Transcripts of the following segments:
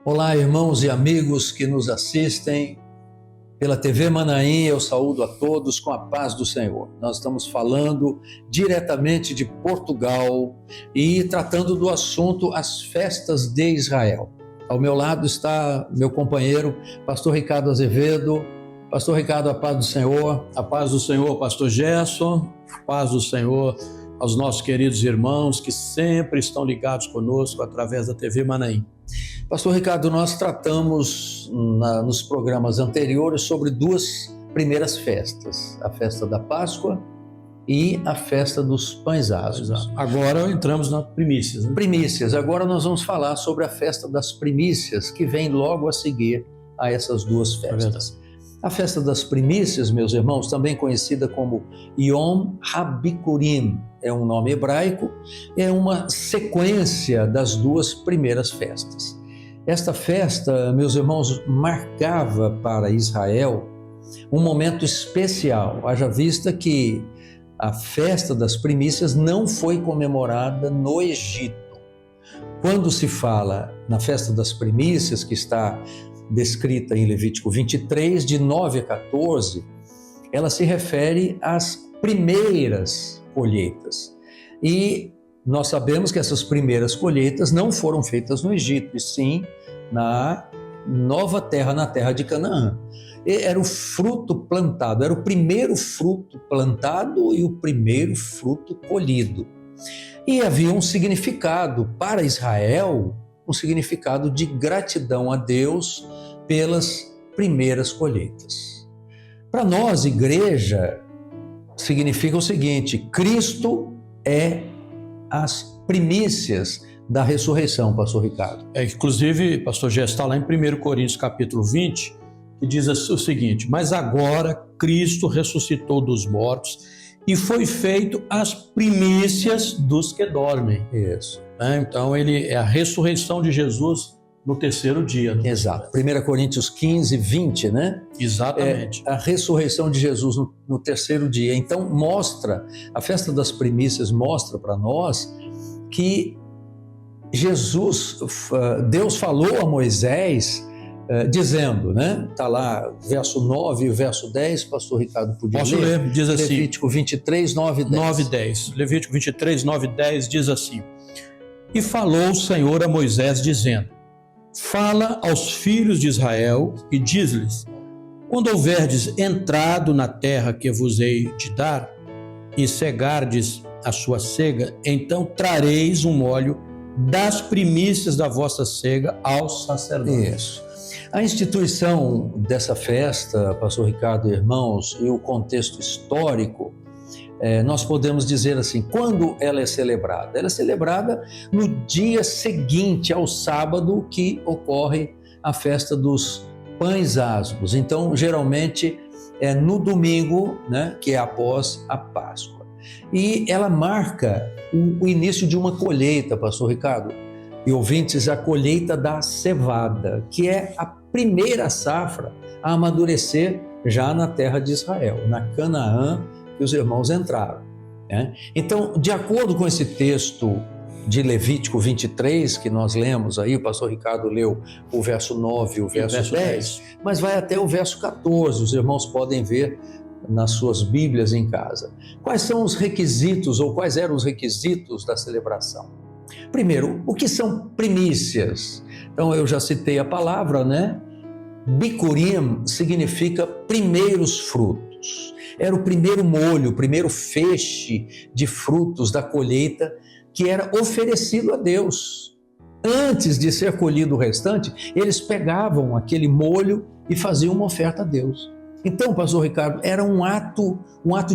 Olá, irmãos e amigos que nos assistem pela TV Manaim, eu saúdo a todos com a paz do Senhor. Nós estamos falando diretamente de Portugal e tratando do assunto as festas de Israel. Ao meu lado está meu companheiro, pastor Ricardo Azevedo. Pastor Ricardo, a paz do Senhor, pastor Gerson, a paz do Senhor aos nossos queridos irmãos que sempre estão ligados conosco através da TV Manaim. Pastor Ricardo, nós tratamos nos programas anteriores sobre duas primeiras festas, a festa da Páscoa e a festa dos pães asmos. Agora entramos nas primícias. Primícias, agora nós vamos falar sobre a festa das primícias, que vem logo a seguir a essas duas festas. A festa das primícias, meus irmãos, também conhecida como Yom HaBikurim, é um nome hebraico, é uma sequência das duas primeiras festas. Esta festa, meus irmãos, marcava para Israel um momento especial, haja vista que a festa das primícias não foi comemorada no Egito. Quando se fala na festa das primícias, que está descrita em Levítico 23, de 9 a 14, ela se refere às primeiras colheitas. E nós sabemos que essas primeiras colheitas não foram feitas no Egito, e sim na nova terra, na terra de Canaã. Era o fruto plantado, era o primeiro fruto plantado e o primeiro fruto colhido. E havia um significado para Israel, um significado de gratidão a Deus pelas primeiras colheitas. Para nós, igreja, significa o seguinte: Cristo é as primícias da ressurreição, pastor Ricardo. Inclusive, pastor Gé, está lá em 1 Coríntios capítulo 20, que diz o seguinte: mas agora Cristo ressuscitou dos mortos e foi feito as primícias dos que dormem. Isso. Então, ele é a ressurreição de Jesus no terceiro dia. Exato. 1 Coríntios 15, 20, né? Exatamente. A ressurreição de Jesus no terceiro dia. Então, a festa das primícias mostra para nós que Deus falou a Moisés, dizendo, né? Está lá, verso 9 e o verso 10, pastor Ricardo podia Posso ler? Diz assim, Levítico 23, 9 e 10. 9 e 10. Levítico 23, 9 e 10 diz assim: E falou o Senhor a Moisés, dizendo: Fala aos filhos de Israel e diz-lhes: Quando houverdes entrado na terra que vos hei de dar, e cegardes a sua cega, então trareis um molho das primícias da vossa cega aos sacerdotes. Isso. A instituição dessa festa, pastor Ricardo e irmãos, e o contexto histórico, nós podemos dizer assim: quando ela é celebrada? Ela é celebrada no dia seguinte ao sábado que ocorre a festa dos pães asmos. Então, geralmente é no domingo, né, que é após a Páscoa. E ela marca o início de uma colheita, pastor Ricardo e ouvintes, a colheita da cevada, que é a primeira safra a amadurecer já na terra de Israel, na Canaã, que os irmãos entraram, né? Então, de acordo com esse texto de Levítico 23, que nós lemos aí, o pastor Ricardo leu o verso 9 e o verso 10, mas vai até o verso 14, os irmãos podem ver nas suas Bíblias em casa. Quais são os requisitos, ou quais eram os requisitos da celebração? Primeiro, o que são primícias? Então, eu já citei a palavra, né? Bikurim significa primeiros frutos. Era o primeiro molho, o primeiro feixe de frutos da colheita que era oferecido a Deus. Antes de ser colhido o restante, eles pegavam aquele molho e faziam uma oferta a Deus. Então, pastor Ricardo, era um ato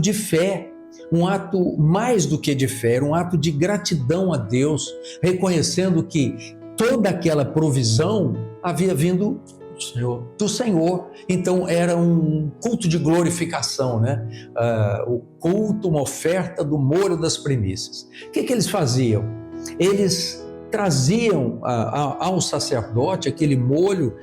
de fé, um ato mais do que de fé, era um ato de gratidão a Deus, reconhecendo que toda aquela provisão havia vindo do Senhor. Então era um culto de glorificação, né? O culto, uma oferta do molho das primícias. O que eles faziam? Eles traziam ao sacerdote aquele molho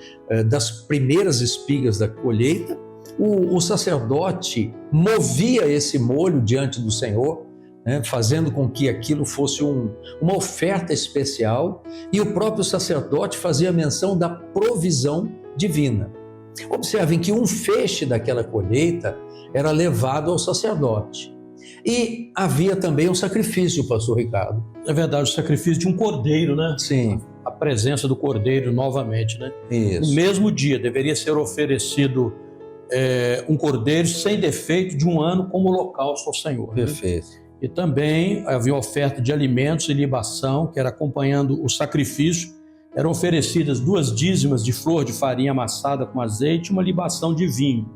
das primeiras espigas da colheita. O sacerdote movia esse molho diante do Senhor, né, fazendo com que aquilo fosse uma oferta especial, e o próprio sacerdote fazia menção da provisão divina. Observem que um feixe daquela colheita era levado ao sacerdote. E havia também um sacrifício, pastor Ricardo. É verdade, o sacrifício de um cordeiro, né? Sim. A presença do cordeiro novamente, né? Isso. No mesmo dia deveria ser oferecido um cordeiro sem defeito de 1 ano como holocausto ao Senhor. Perfeito. Né? E também havia oferta de alimentos e libação, que era acompanhando o sacrifício. Eram oferecidas 2 dízimas de flor de farinha amassada com azeite e uma libação de vinho.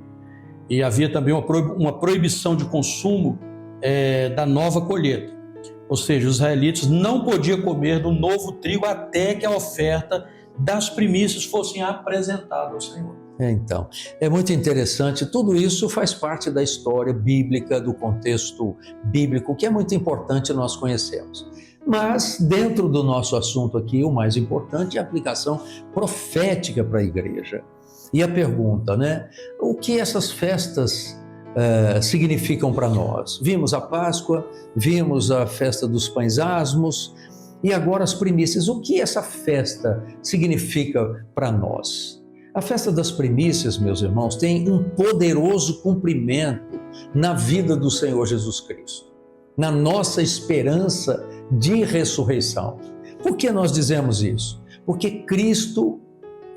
E havia também uma proibição de consumo da nova colheita. Ou seja, os israelitas não podiam comer do novo trigo até que a oferta das primícias fossem apresentadas ao Senhor. Então, é muito interessante, tudo isso faz parte da história bíblica, do contexto bíblico, que é muito importante nós conhecermos. Mas, dentro do nosso assunto aqui, o mais importante é a aplicação profética para a igreja. E a pergunta, né? O que essas festas significam para nós? Vimos a Páscoa, vimos a festa dos pães asmos e agora as primícias. O que essa festa significa para nós? A festa das primícias, meus irmãos, tem um poderoso cumprimento na vida do Senhor Jesus Cristo, na nossa esperança de ressurreição. Por que nós dizemos isso? Porque Cristo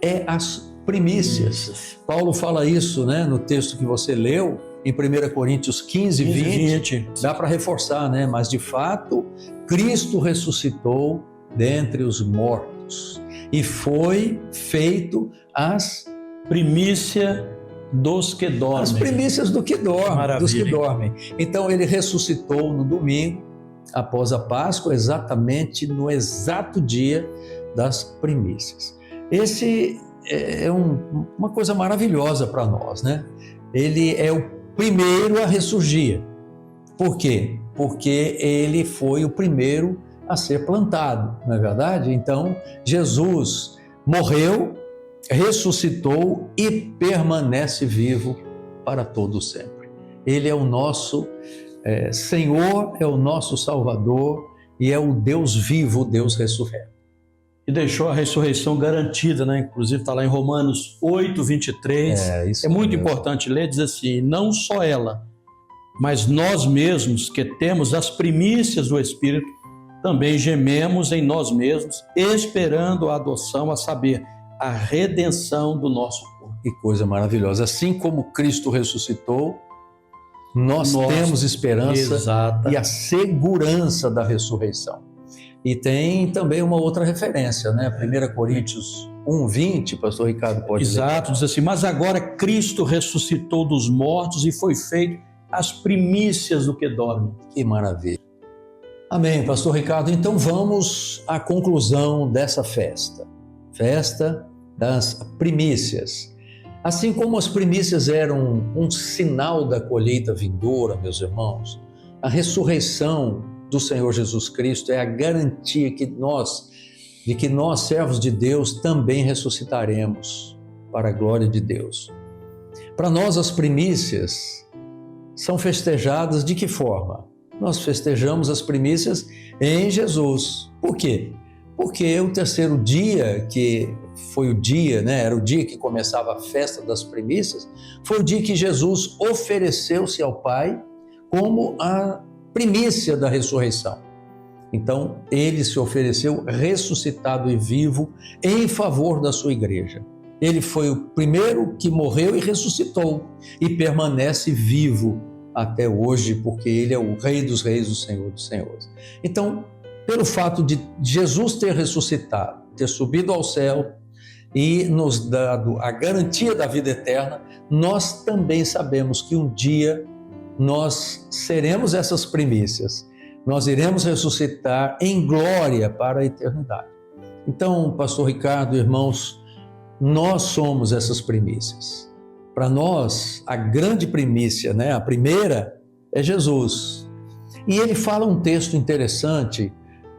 é as primícias. Paulo fala isso, né, no texto que você leu, em 1 Coríntios 15, 20. Dá para reforçar, né? Mas de fato, Cristo ressuscitou dentre os mortos e foi feito as primícias dos que dormem. As primícias dos que dormem. Então ele ressuscitou no domingo, após a Páscoa, exatamente no exato dia das primícias. Esse é uma coisa maravilhosa para nós, né? Ele é o primeiro a ressurgir. Por quê? Porque ele foi o primeiro a ser plantado, não é verdade? Então, Jesus morreu, ressuscitou e permanece vivo para todo sempre. Ele é o nosso Senhor, é o nosso Salvador e é o Deus vivo, o Deus ressurreto. E deixou a ressurreição garantida, né? Inclusive está lá em Romanos 8, 23. É muito importante ler, diz assim: não só ela, mas nós mesmos que temos as primícias do Espírito, também gememos em nós mesmos, esperando a adoção, a saber, a redenção do nosso corpo. Que coisa maravilhosa. Assim como Cristo ressuscitou, nós temos esperança e a segurança da ressurreição. E tem também uma outra referência, né? 1 Coríntios 1, 20, pastor Ricardo pode ler. Exato, diz assim: mas agora Cristo ressuscitou dos mortos e foi feito as primícias do que dorme. Que maravilha. Amém, pastor Ricardo. Então vamos à conclusão dessa festa. Festa das primícias. Assim como as primícias eram um sinal da colheita vindoura, meus irmãos, a ressurreição do Senhor Jesus Cristo é a garantia de que nós, servos de Deus, também ressuscitaremos para a glória de Deus. Para nós, as primícias são festejadas de que forma? Nós festejamos as primícias em Jesus. Por quê? Porque o terceiro dia, que foi o dia, né, era o dia que começava a festa das primícias, foi o dia que Jesus ofereceu-se ao Pai como a primícia da ressurreição. Então, ele se ofereceu ressuscitado e vivo em favor da sua igreja. Ele foi o primeiro que morreu e ressuscitou e permanece vivo até hoje, porque ele é o Rei dos Reis, o Senhor dos Senhores. Então, pelo fato de Jesus ter ressuscitado, ter subido ao céu e nos dado a garantia da vida eterna, nós também sabemos que um dia nós seremos essas primícias, nós iremos ressuscitar em glória para a eternidade. Então, pastor Ricardo, irmãos, nós somos essas primícias. Para nós, a grande primícia, né, a primeira, é Jesus. E ele fala um texto interessante,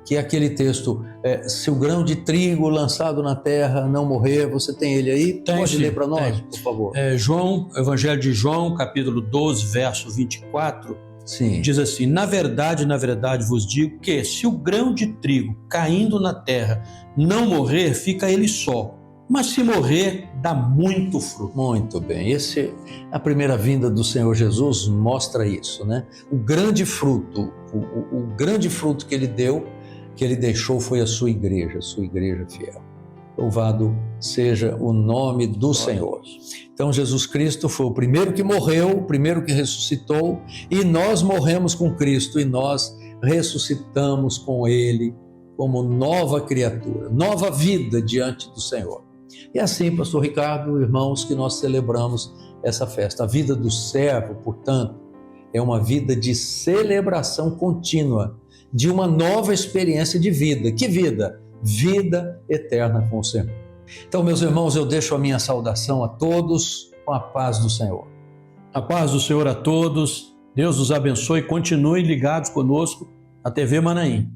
que é aquele texto, se o grão de trigo lançado na terra não morrer, você tem ele aí? Pode ler para nós, por favor. Evangelho de João, capítulo 12, verso 24, Sim. Diz assim: na verdade vos digo que se o grão de trigo caindo na terra não morrer, fica ele só. Mas se morrer, dá muito fruto. Muito bem. A primeira vinda do Senhor Jesus mostra isso, né? O grande fruto que ele deu, que ele deixou, foi a sua igreja fiel. Louvado seja o nome do Senhor. Então Jesus Cristo foi o primeiro que morreu, o primeiro que ressuscitou, e nós morremos com Cristo e nós ressuscitamos com Ele como nova criatura, nova vida diante do Senhor. E assim, pastor Ricardo, irmãos, que nós celebramos essa festa. A vida do servo, portanto, é uma vida de celebração contínua, de uma nova experiência de vida. Que vida? Vida eterna com o Senhor. Então, meus irmãos, eu deixo a minha saudação a todos com a paz do Senhor. A paz do Senhor a todos. Deus os abençoe. Continuem ligados conosco na TV Manaim.